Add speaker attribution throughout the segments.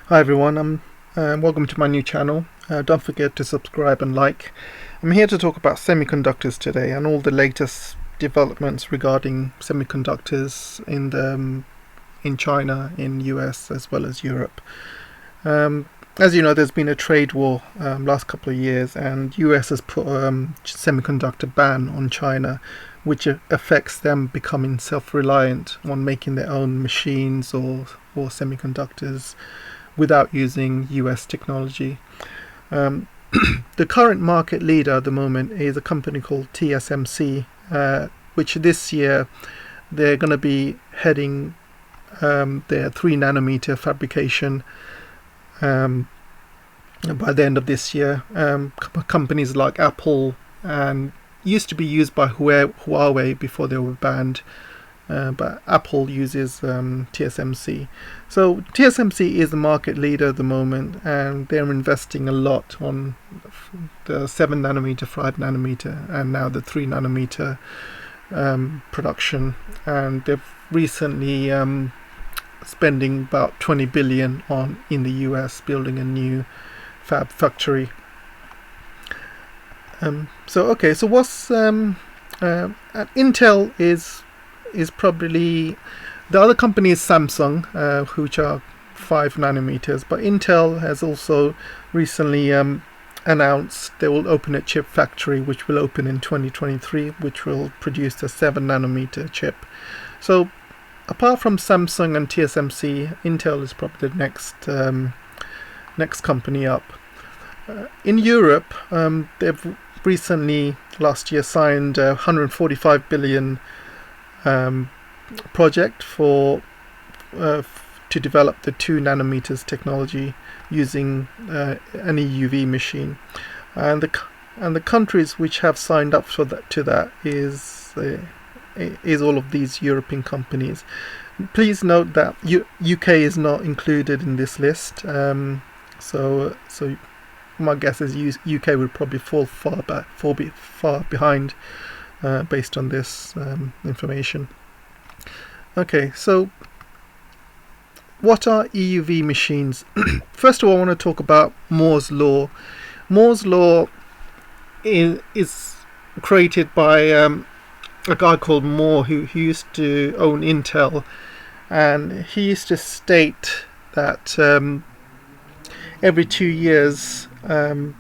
Speaker 1: Hi everyone, welcome to my new channel. Don't forget to subscribe and like. I'm here to talk about semiconductors today and all the latest developments regarding semiconductors in China, in US as well as Europe. As you know, there's been a trade war last couple of years, and US has put a semiconductor ban on China, which affects them becoming self-reliant on making their own machines or semiconductors without using US technology. The current market leader at the moment is a company called TSMC, which this year they're going to be heading their 3 nanometer fabrication by the end of this year. Companies like Apple and used to be used by Huawei before they were banned. But Apple uses TSMC. So TSMC is the market leader at the moment, and they're investing a lot on the 7 nanometer, 5 nanometer, and now the 3 nanometer production. And they've recently spending about 20 billion in the US building a new fab factory. So what's Intel is probably the other company is Samsung, which are 5 nanometers, but Intel has also recently announced they will open a chip factory which will open in 2023, which will produce a 7 nanometer chip. So apart from Samsung and TSMC, Intel is probably the next company up. In Europe, they've recently last year signed a 145 billion project for to develop the 2 nanometers technology using an EUV machine, and the countries which have signed up for that is all of these European companies. Please note that UK is not included in this list, so my guess is UK would probably fall far behind based on this information. Okay, so what are EUV machines? First of all, I want to talk about Moore's law. Moore's law is created by a guy called Moore who used to own Intel, and he used to state that every 2 years hang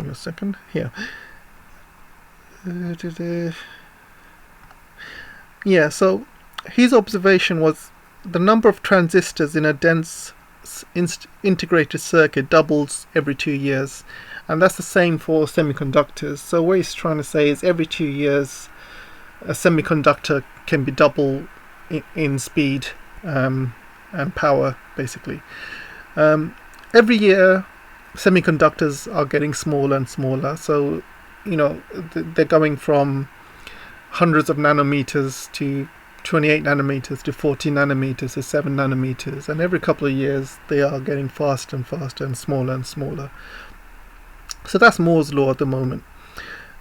Speaker 1: on a second here. Yeah, so his observation was the number of transistors in a dense integrated circuit doubles every 2 years, and that's the same for semiconductors. So what he's trying to say is every 2 years a semiconductor can be double in speed and power, basically. Every year semiconductors are getting smaller and smaller, so they're going from hundreds of nanometers to 28 nanometers to 40 nanometers to 7 nanometers, and every couple of years they are getting faster and faster and smaller. So that's Moore's law at the moment.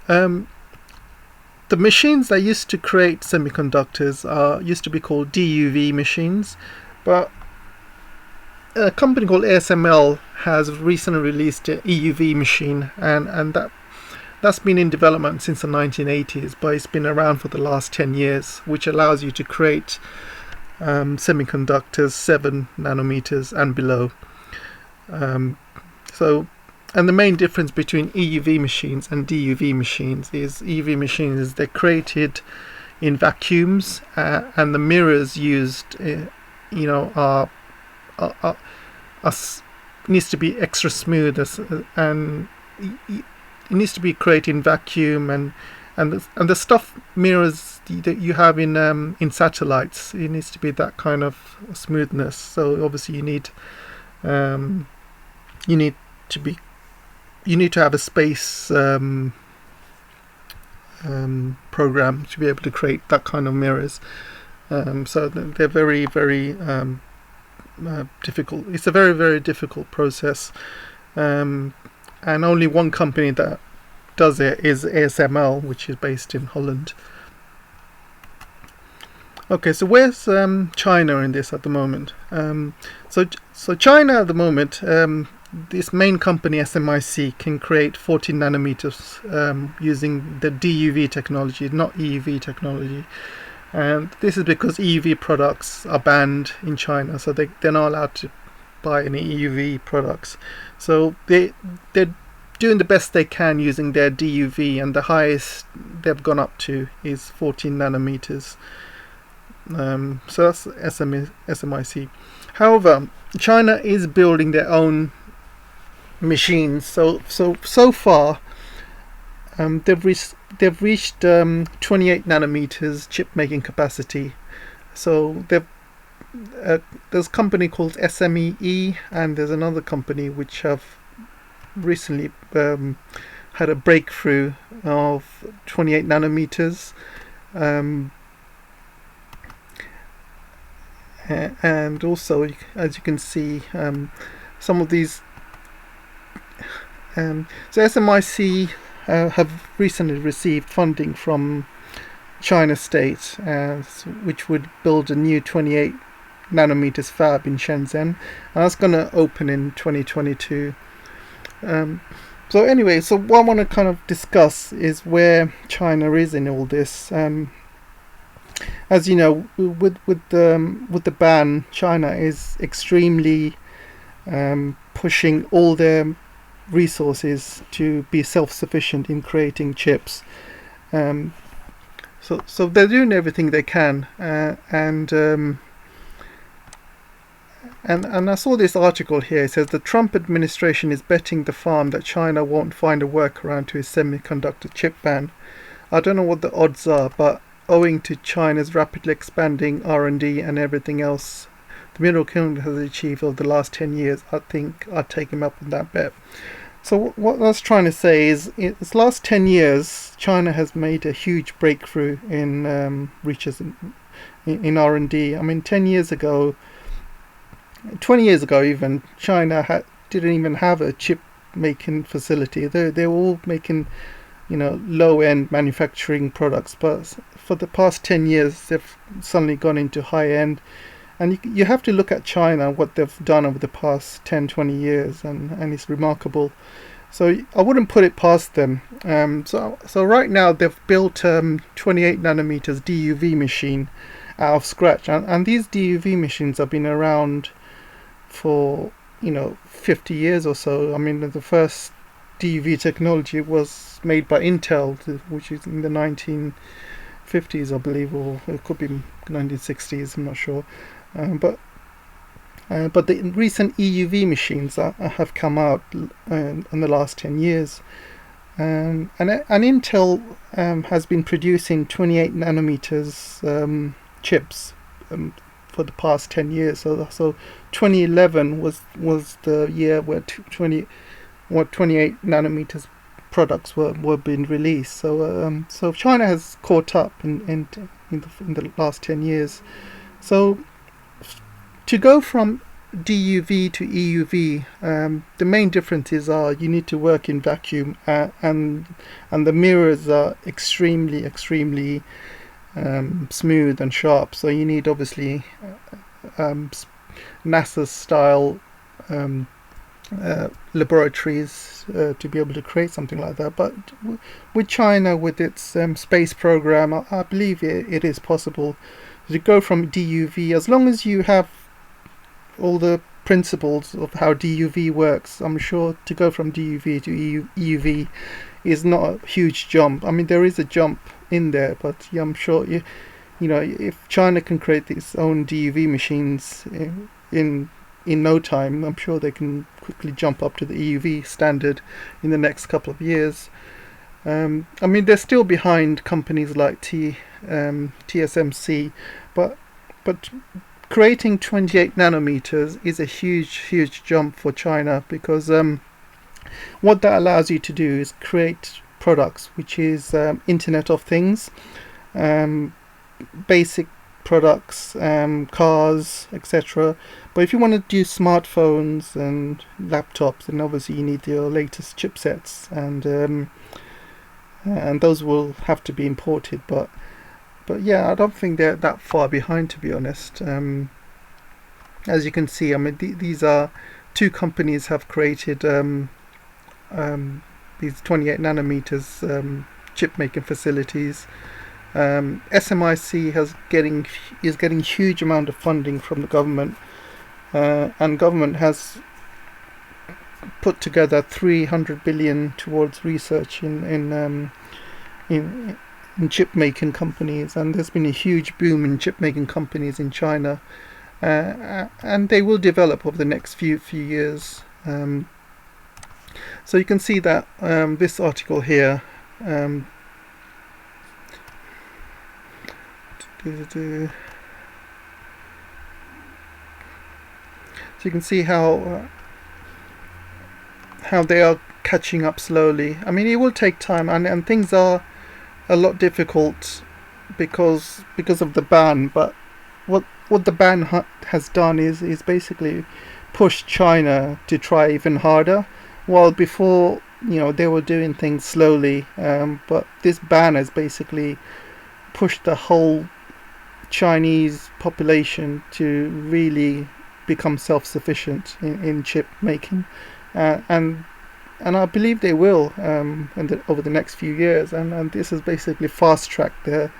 Speaker 1: The machines that used to create semiconductors used to be called DUV machines, but a company called ASML has recently released an EUV machine, and that's been in development since the 1980s, but it's been around for the last 10 years, which allows you to create semiconductors 7 nanometers and below. And the main difference between EUV machines and DUV machines is EUV machines, they're created in vacuums, and the mirrors used needs to be extra smooth, and it needs to be created in vacuum, and the stuff mirrors that you have in satellites, it needs to be that kind of smoothness. So obviously you need to have a space program to be able to create that kind of mirrors. So they're very, very difficult. It's a very, very difficult process, and only one company that does it is ASML, which is based in Holland. Okay, so where's China in this at the moment? So China at the moment, this main company SMIC can create 14 nanometers using the DUV technology, not EUV technology. And this is because EUV products are banned in China, so they're not allowed to buy any EUV products. So they're doing the best they can using their DUV, and the highest they've gone up to is 14 nanometers. So that's SMIC. However, China is building their own machines. So far, they've reached 28 nanometers chip making capacity. So there's a company called SMEE, and there's another company which have recently had a breakthrough of 28 nanometers. And also, as you can see, some of these. So SMIC have recently received funding from China State, which would build a new 28 nanometers fab in Shenzhen, and that's going to open in 2022. So anyway, so what I want to kind of discuss is where China is in all this. As you know, with the ban, China is extremely pushing all their resources to be self-sufficient in creating chips. So they're doing everything they can, and I saw this article here. It says the Trump administration is betting the farm that China won't find a workaround to its semiconductor chip ban. I don't know what the odds are, but owing to China's rapidly expanding R&D and everything else the Middle Kingdom has achieved over the last 10 years, I think I'd take him up on that bet. So what I was trying to say is, in this last 10 years, China has made a huge breakthrough in reaches in R&D. I mean, 10 years ago, 20 years ago even, China didn't even have a chip making facility. They were all making, low-end manufacturing products, but for the past 10 years they've suddenly gone into high-end, and you have to look at China, what they've done over the past 10-20 years, and it's remarkable. So I wouldn't put it past them. So right now they've built 28 nanometers DUV machine out of scratch, and these DUV machines have been around for 50 years or so. I mean, the first DUV technology was made by Intel, which is in the 1950s, I believe, or it could be 1960s. I'm not sure. But the recent EUV machines have come out in the last 10 years, and Intel has been producing 28 nanometers chip for the past 10 years. So 2011 was the year where 28 nanometers products were being released. So China has caught up in the last 10 years. So to go from DUV to EUV, the main differences are you need to work in vacuum, and the mirrors are extremely smooth and sharp. So you need obviously NASA style laboratories to be able to create something like that. But with China, with its space program, I believe it is possible to go from DUV, as long as you have all the principles of how DUV works. I'm sure to go from DUV to EUV is not a huge jump. I mean, there is a jump in there, but yeah, I'm sure if China can create its own DUV machines in no time, I'm sure they can quickly jump up to the EUV standard in the next couple of years. I mean, they're still behind companies like TSMC, but creating 28 nanometers is a huge jump for China, because what that allows you to do is create products which is Internet of Things, basic products, cars, etc. But if you want to do smartphones and laptops, then obviously you need your latest chipsets, and those will have to be imported. But But yeah, I don't think they're that far behind, to be honest. As you can see, I mean, these are two companies have created these 28 nanometers chip making facilities. SMIC is getting huge amount of funding from the government, and government has put together 300 billion towards research in chip making companies, and there's been a huge boom in chip making companies in China, and they will develop over the next few years. So you can see that this article here. So you can see how they are catching up slowly. I mean, it will take time, and things are a lot difficult because of the ban. But what the ban has done is basically pushed China to try even harder. While before, they were doing things slowly, but this ban has basically pushed the whole Chinese population to really become self-sufficient in chip making, and I believe they will over the next few years, and this has basically fast-tracked their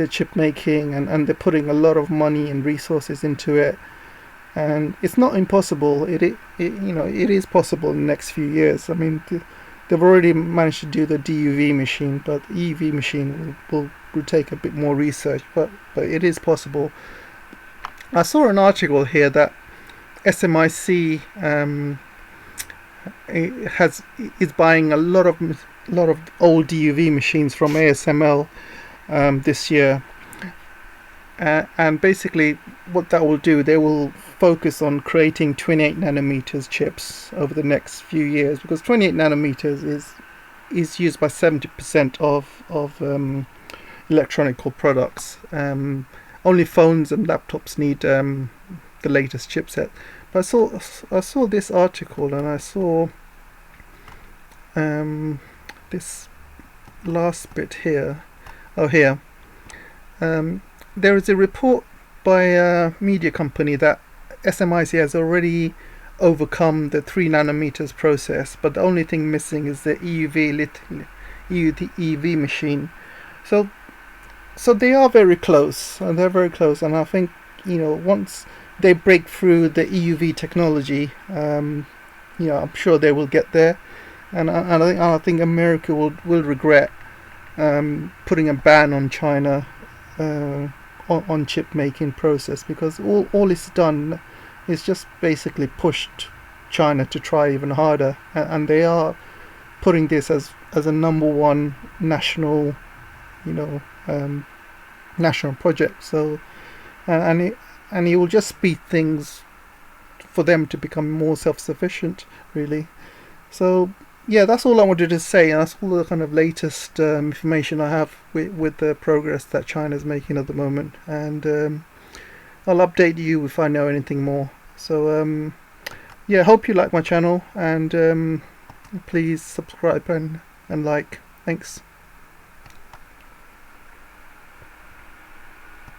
Speaker 1: chip making, and they're putting a lot of money and resources into it, and it's not impossible. It is possible in the next few years. I mean, they've already managed to do the DUV machine, but the EUV machine will take a bit more research, but it is possible. I saw an article here that SMIC is buying a lot of old DUV machines from ASML this year, and basically what that will do, they will focus on creating 28 nanometers chips over the next few years, because 28 nanometers is used by 70% of electronic products. Only phones and laptops need the latest chipset. But I saw this article, and I saw this last bit here. Oh, here. There is a report by a media company that SMIC has already overcome the 3 nanometers process, but the only thing missing is the EUV machine. So they are very close, and they're very close, and I think once they break through the EUV technology, I'm sure they will get there, and I think America will regret putting a ban on China on chip making process, because all it's done is just basically pushed China to try even harder, and they are putting this as a number one national national project. So and it will just speed things for them to become more self-sufficient, really. So yeah, that's all I wanted to say, and that's all the kind of latest information I have with the progress that China's making at the moment, and I'll update you if I know anything more. So yeah, hope you like my channel, and please subscribe and like. Thanks.